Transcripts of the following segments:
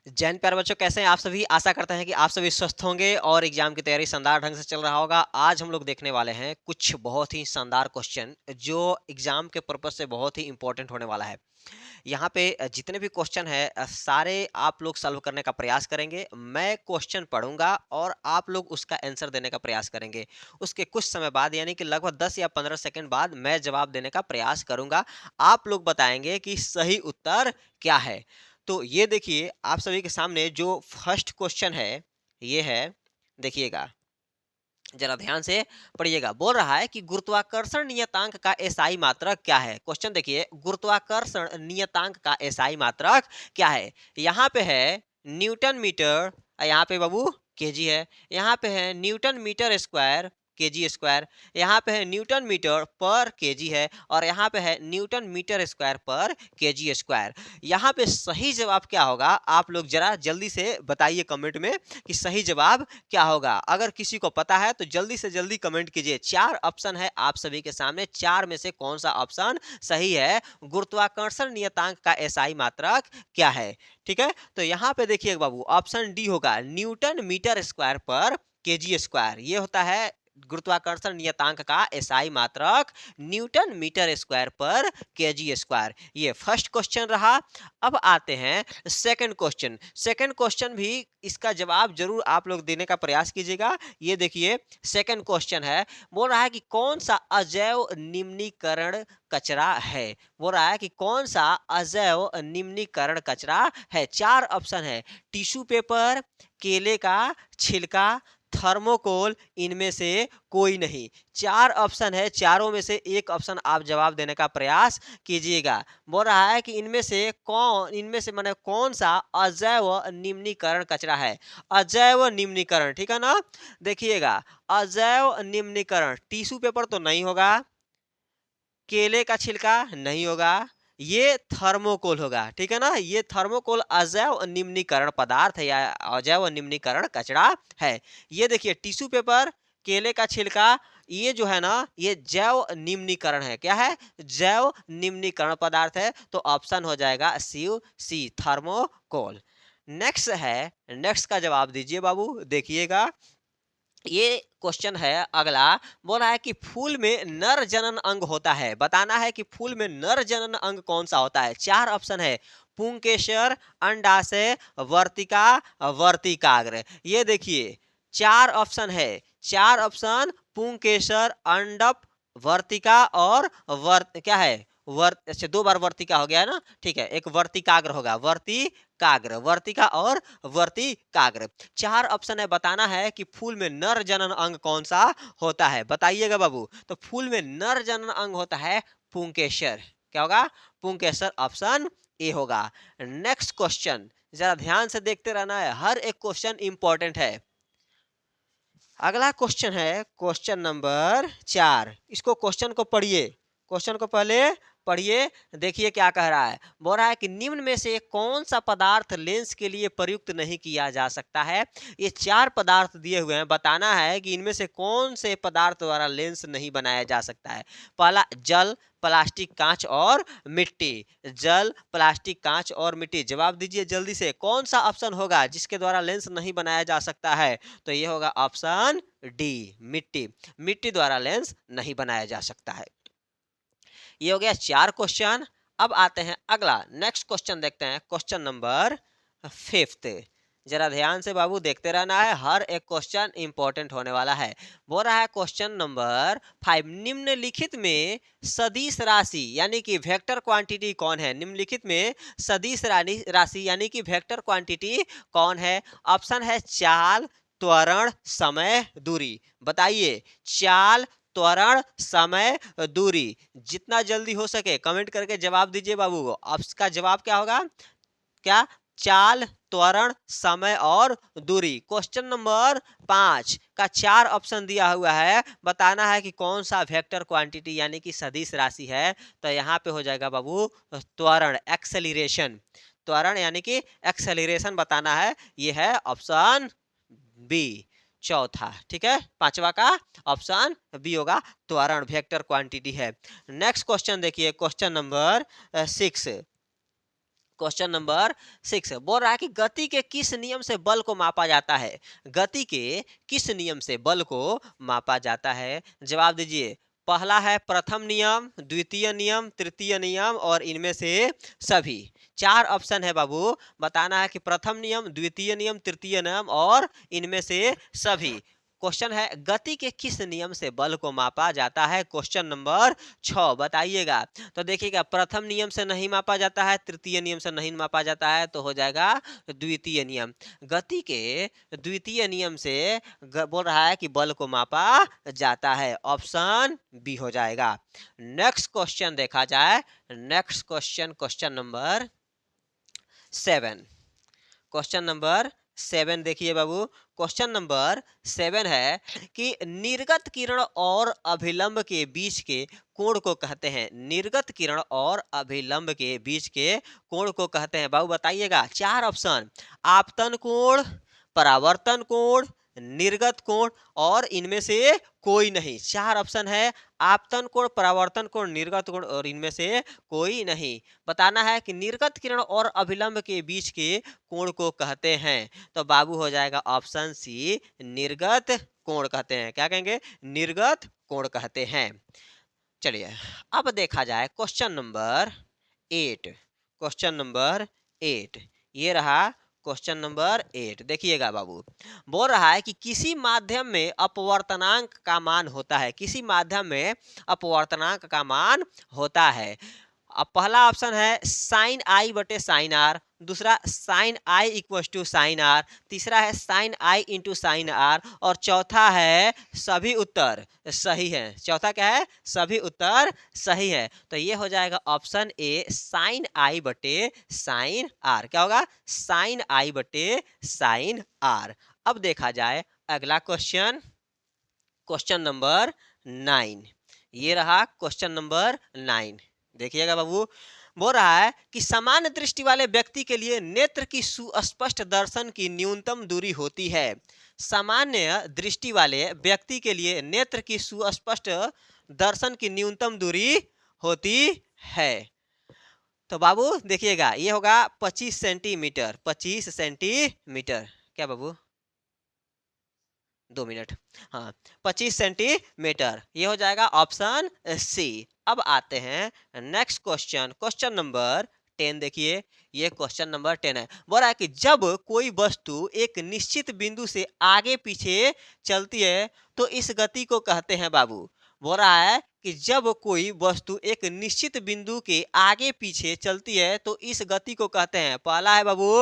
जैन प्यारे बच्चों, कैसे हैं आप सभी। आशा करते हैं कि आप सभी स्वस्थ होंगे और एग्जाम की तैयारी शानदार ढंग से चल रहा होगा। आज हम लोग देखने वाले हैं कुछ बहुत ही शानदार क्वेश्चन जो एग्जाम के पर्पज से बहुत ही इंपॉर्टेंट होने वाला है। यहाँ पे जितने भी क्वेश्चन है सारे आप लोग सॉल्व करने का प्रयास करेंगे। मैं क्वेश्चन पढ़ूंगा और आप लोग उसका आंसर देने का प्रयास करेंगे। उसके कुछ समय बाद यानी कि लगभग 10 या 15 सेकंड बाद मैं जवाब देने का प्रयास करूंगा। आप लोग बताएंगे कि सही उत्तर क्या है। तो ये देखिए आप सभी के सामने जो फर्स्ट क्वेश्चन है ये है, देखिएगा जरा ध्यान से पढ़िएगा। बोल रहा है कि गुरुत्वाकर्षण नियतांक का एसआई मात्रक क्या है। क्वेश्चन देखिए, गुरुत्वाकर्षण नियतांक का एसआई मात्रक क्या है। यहाँ पे है न्यूटन मीटर, यहाँ पे बाबू केजी है। यहाँ पे है newton metre square KG square, यहाँ पे है न्यूटन मीटर पर केजी है, और यहाँ पे है न्यूटन मीटर स्क्वायर पर केजी स्क्वायर। यहाँ पे सही जवाब क्या होगा आप लोग जरा जल्दी से बताइए कमेंट में कि सही जवाब क्या होगा। अगर किसी को पता है तो जल्दी से जल्दी कमेंट कीजिए। चार ऑप्शन है आप सभी के सामने, चार में से कौन सा ऑप्शन सही है। गुरुत्वाकर्षण नियतांक का एसआई मात्रक क्या है। ठीक है, तो यहाँ पे देखिए बाबू ऑप्शन डी होगा न्यूटन मीटर स्क्वायर पर केजी स्क्वायर। ये होता है गुरुत्वाकर्षण नियतांक का एसआई मात्रक न्यूटन मीटर स्क्वायर पर केजी स्क्वायर। ये फर्स्ट क्वेश्चन रहा। अब आते हैं सेकंड क्वेश्चन। सेकंड क्वेश्चन भी इसका जवाब जरूर आप लोग देने का प्रयास कीजिएगा। ये देखिए सेकंड क्वेश्चन है, बोल रहा है कि कौन सा अजैव निम्नीकरण कचरा है। बोल रहा है कि कौन सा अजैव निम्नीकरण कचरा है। चार ऑप्शन है, टिश्यू पेपर, केले का छिलका, थर्मोकोल, इनमें से कोई नहीं। चार ऑप्शन है, चारों में से एक ऑप्शन आप जवाब देने का प्रयास कीजिएगा। बोल रहा है कि इनमें से माने कौन सा अजैव निम्नीकरण कचरा है। अजैव निम्नीकरण, ठीक है ना। देखिएगा अजैव निम्नीकरण, टिश्यू पेपर तो नहीं होगा, केले का छिलका नहीं होगा, ये थर्मोकोल होगा। ठीक है ना, ये थर्मोकोल अजैव निम्नीकरण पदार्थ है या अजैव निम्नीकरण कचरा है। ये देखिए टिश्यू पेपर, केले का छिलका, ये जो है ना ये जैव निम्नीकरण है। क्या है, जैव निम्नीकरण पदार्थ है। तो ऑप्शन हो जाएगा सी थर्मोकोल। नेक्स्ट है, नेक्स्ट का जवाब दीजिए बाबू। देखिएगा ये क्वेश्चन है अगला, बोल रहा है कि फूल में नर जनन अंग होता है। बताना है कि फूल में नर जनन अंग कौन सा होता है। चार ऑप्शन है, पुंकेसर, अंडाशय, वर्तिका, वर्तिकाग्र। ये देखिए चार ऑप्शन है, चार ऑप्शन पुंकेसर, अंडप, वर्तिका और क्या है अच्छा दो बार वर्तिका हो गया है ना। ठीक है, एक वर्तिकाग्र होगा, वर्तिकाग्र, वर्तिका और वर्तिकाग्र। चार ऑप्शन है, बताना है कि फूल में नर जनन अंग कौन सा होता है। बताइएगा बाबू। तो फूल में नर जनन अंग होता है पुंकेसर। क्या होगा, पुंकेसर, ऑप्शन ए होगा। नेक्स्ट क्वेश्चन जरा ध्यान से देखते रहना है, हर एक क्वेश्चन इंपॉर्टेंट है। अगला क्वेश्चन है क्वेश्चन नंबर 4। इसको क्वेश्चन को पढ़िए, क्वेश्चन को पहले पढ़िए। देखिए क्या कह रहा है, बोल रहा है कि निम्न में से कौन सा पदार्थ लेंस के लिए प्रयुक्त नहीं किया जा सकता है। ये चार पदार्थ दिए हुए हैं, बताना है कि इनमें से कौन से पदार्थ द्वारा लेंस नहीं बनाया जा सकता है। पहला जल, प्लास्टिक, कांच और मिट्टी। जल, प्लास्टिक, कांच और मिट्टी। जवाब दीजिए जल्दी से, कौन सा ऑप्शन होगा जिसके द्वारा लेंस नहीं बनाया जा सकता है। तो ये होगा ऑप्शन डी, मिट्टी। मिट्टी द्वारा लेंस नहीं बनाया जा सकता है। ये हो गया चार क्वेश्चन। अब आते हैं अगला, नेक्स्ट क्वेश्चन देखते हैं, क्वेश्चन नंबर 5। जरा ध्यान से बाबू देखते रहना है, हर एक क्वेश्चन इंपॉर्टेंट होने वाला है। बोल रहा है क्वेश्चन नंबर 5, निम्नलिखित में सदिश राशि यानी कि वेक्टर क्वांटिटी कौन है। निम्नलिखित में सदिश राशि यानी कि वेक्टर क्वांटिटी कौन है। ऑप्शन है चाल, त्वरण, समय, दूरी। बताइए, चाल, त्वरण, समय, दूरी। जितना जल्दी हो सके कमेंट करके जवाब दीजिए बाबू। अब इसका जवाब क्या होगा, क्या, चाल, त्वरण, समय और दूरी। क्वेश्चन नंबर 5 का चार ऑप्शन दिया हुआ है, बताना है कि कौन सा वेक्टर क्वांटिटी यानी कि सदिश राशि है। तो यहाँ पे हो जाएगा बाबू त्वरण, एक्सेलरेशन। त्वरण यानी कि एक्सेलरेशन बताना है, ये है ऑप्शन बी, चौथा। ठीक है, पांचवा का ऑप्शन बी होगा, त्वरण वेक्टर क्वांटिटी है। नेक्स्ट क्वेश्चन देखिए, क्वेश्चन नंबर 6। क्वेश्चन नंबर 6 बोल रहा है कि गति के किस नियम से बल को मापा जाता है? गति के किस नियम से बल को मापा जाता है? जवाब दीजिए। पहला है प्रथम नियम, द्वितीय नियम, तृतीय नियम और इनमें से सभी। चार ऑप्शन है बाबू, बताना है कि प्रथम नियम, द्वितीय नियम, तृतीय नियम और इनमें से सभी। क्वेश्चन है गति के किस नियम से बल को मापा जाता है? क्वेश्चन नंबर 6 बताइएगा। तो देखिएगा, प्रथम नियम से नहीं मापा जाता है, तृतीय नियम से नहीं मापा जाता है, तो हो जाएगा द्वितीय नियम। गति के द्वितीय नियम से बोल रहा है कि बल को मापा जाता है, ऑप्शन बी हो जाएगा। नेक्स्ट क्वेश्चन देखा जाए। Next question, question number 7। Question number 7 देखिए बाबू। क्वेश्चन नंबर 7 है कि निर्गत किरण और अभिलंब के बीच के कोण को कहते हैं। निर्गत किरण और अभिलंब के बीच के कोण को कहते हैं बाबू, बताइएगा। चार ऑप्शन, आपतन कोण, परावर्तन कोण, निर्गत कोण और इनमें से कोई नहीं। चार ऑप्शन है, आपतन कोण, परावर्तन कोण, निर्गत कोण और इनमें से कोई नहीं। बताना है कि निर्गत किरण और अभिलंब के बीच के कोण को कहते हैं। तो बाबू हो जाएगा ऑप्शन सी, निर्गत कोण कहते हैं। क्या कहेंगे? निर्गत कोण कहते हैं। चलिए अब देखा जाए क्वेश्चन नंबर 8। क्वेश्चन नंबर 8 ये रहा। क्वेश्चन नंबर 8 देखिएगा बाबू। बोल रहा है कि किसी माध्यम में अपवर्तनांक का मान होता है। किसी माध्यम में अपवर्तनांक का मान होता है। अब पहला ऑप्शन है साइन आई बटे साइन आर, दूसरा sine I equal to sine R, तीसरा है sine I into sine R और चौथा है सभी उत्तर सही है। चौथा क्या है? सभी उत्तर सही है। तो ये हो जाएगा ऑप्शन ए, साइन आई बटे साइन आर। क्या होगा? साइन आई बटे साइन आर। अब देखा जाए अगला क्वेश्चन, क्वेश्चन नंबर 9। ये रहा क्वेश्चन नंबर 9। देखिएगा बाबू। बोल रहा है कि सामान्य दृष्टि वाले व्यक्ति के लिए नेत्र की सुस्पष्ट दर्शन की न्यूनतम दूरी होती है। सामान्य दृष्टि वाले व्यक्ति के लिए नेत्र की सुस्पष्ट दर्शन की न्यूनतम दूरी होती है। तो बाबू देखिएगा, ये होगा 25 सेंटीमीटर। 25 सेंटीमीटर। क्या बाबू? 2 मिनट। हाँ, 25 सेंटीमीटर। ये हो जाएगा ऑप्शन सी। अब आते हैं नेक्स्ट क्वेश्चन, क्वेश्चन नंबर 10 देखिए। ये क्वेश्चन नंबर 10 है। बोल रहा है कि जब कोई वस्तु एक निश्चित बिंदु से आगे पीछे चलती है तो इस गति को कहते हैं बाबू। बोल रहा है कि जब कोई वस्तु एक निश्चित बिंदु के आगे पीछे चलती है तो इस गति को कहते हैं। पहला है बाबू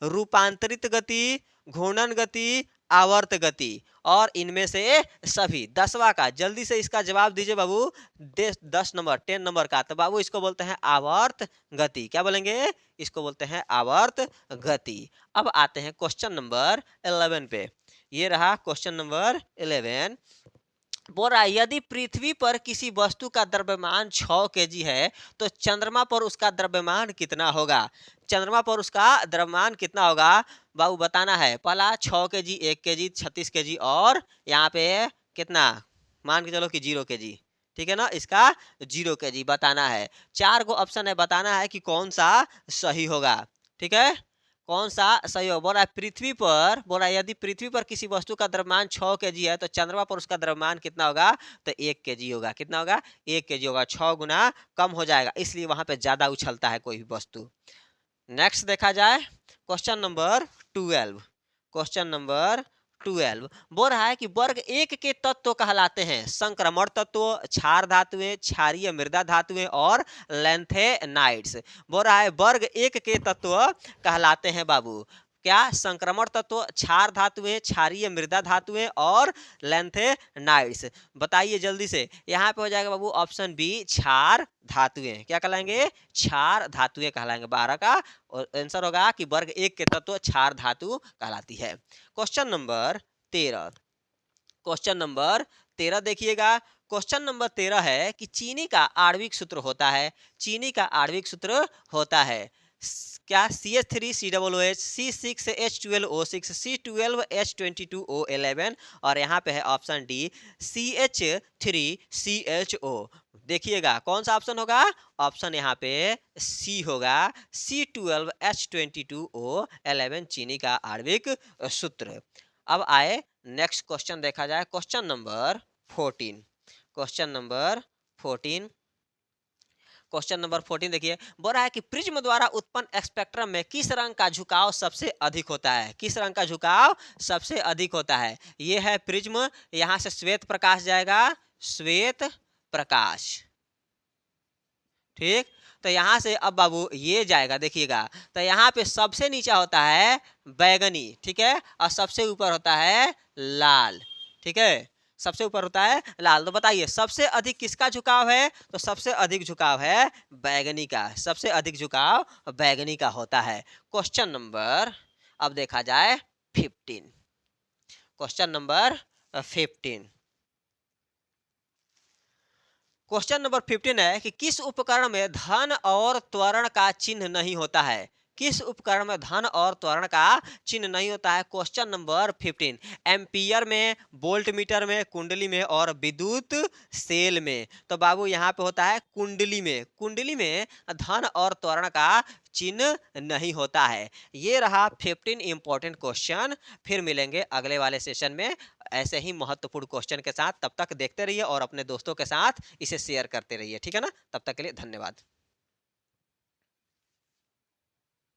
रूपांतरित गति, घूर्णन गति, आवर्त गति और इनमें से सभी। 10वां का जल्दी से इसका जवाब दीजिए बाबू। 10 नंबर, 10 नंबर का। तो बाबू इसको बोलते हैं आवर्त गति। क्या बोलेंगे? इसको बोलते हैं आवर्त गति। अब आते हैं क्वेश्चन नंबर 11 पे। ये रहा क्वेश्चन नंबर 11। बोल रहा है यदि पृथ्वी पर किसी वस्तु का द्रव्यमान 6 केजी है तो चंद्रमा पर उसका द्रव्यमान कितना होगा? चंद्रमा पर उसका द्रव्यमान कितना होगा बाबू, बताना है। पहला 6 केजी, 1 केजी, 36 केजी और यहाँ पे कितना, मान के चलो कि 0 केजी। ठीक है ना? इसका 0 केजी बताना है। 4 गो ऑप्शन है, बताना है कि कौन सा सही होगा। ठीक है, कौन सा सही हो? बोल रहा है पृथ्वी पर, बोल रहा है यदि पृथ्वी पर किसी वस्तु का द्रव्यमान 6 केजी है तो चंद्रमा पर उसका द्रव्यमान कितना होगा? तो 1 केजी होगा। कितना होगा? 1 केजी होगा। 6 गुना कम हो जाएगा, इसलिए वहां पे ज्यादा उछलता है कोई भी वस्तु। नेक्स्ट देखा जाए क्वेश्चन नंबर 12। क्वेश्चन नंबर 12 बोल रहा है कि वर्ग 1 के तत्व कहलाते हैं संक्रमण तत्व, क्षार धातुएं, क्षारीय मृदा धातुएं और लैंथेनाइड्स। बोल रहा है वर्ग 1 के तत्व कहलाते हैं बाबू। क्या? संक्रमण तत्व, क्षार धातुएं, क्षारीय मृदा धातुएं और लैंथेनाइड्स। बताइए जल्दी से। यहाँ पे हो जाएगा बाबू ऑप्शन बी, क्षार धातुएं। क्या कहलाएंगे? क्षार धातुएं कहलाएंगे। 12 का आंसर होगा कि वर्ग 1 के तत्व क्षार धातु कहलाती है। Question number 13। क्वेश्चन नंबर 13 देखिएगा। क्वेश्चन नंबर 13 है कि चीनी का आणविक सूत्र होता है। चीनी का आणविक सूत्र होता है क्या CH3COOH, C6H12O6, C12H22O11 और यहाँ पे है ऑप्शन डी CH3CHO। देखिएगा कौन सा ऑप्शन होगा, ऑप्शन यहाँ पे सी होगा, C12H22O11 चीनी का आणविक सूत्र। अब आए नेक्स्ट क्वेश्चन देखा जाए, question number 14। Question number 14, question number 14 देखिए, बोल रहा है कि प्रिज्म द्वारा उत्पन्न स्पेक्ट्रम में किस रंग का झुकाव सबसे अधिक होता है, किस रंग का झुकाव सबसे अधिक होता है। ये है प्रिज्म, यहां से श्वेत प्रकाश जाएगा, श्वेत प्रकाश, ठीक। तो यहां से अब बाबू ये जाएगा, देखिएगा तो यहाँ पे सबसे नीचा होता है बैगनी, ठीक है, और सबसे ऊपर होता है लाल, ठीक है, सबसे ऊपर होता है लाल। तो बताइए सबसे अधिक किसका झुकाव है, तो सबसे अधिक झुकाव है बैगनी का, सबसे अधिक झुकाव बैगनी का होता है। क्वेश्चन नंबर अब देखा जाए 15, क्वेश्चन नंबर 15, क्वेश्चन नंबर 15 है कि किस उपकरण में धन और त्वरण का चिन्ह नहीं होता है, किस उपकरण में धन और त्वरण का चिन्ह नहीं होता है। क्वेश्चन नंबर 15, एम्पियर में, वोल्ट मीटर में, कुंडली में और विद्युत सेल में। तो बाबू यहाँ पे होता है कुंडली में, कुंडली में धन और त्वरण का चिन्ह नहीं होता है। ये रहा 15 इंपॉर्टेंट क्वेश्चन। फिर मिलेंगे अगले वाले सेशन में ऐसे ही महत्वपूर्ण क्वेश्चन के साथ। तब तक देखते रहिए और अपने दोस्तों के साथ इसे शेयर करते रहिए, ठीक है ना। तब तक के लिए धन्यवाद।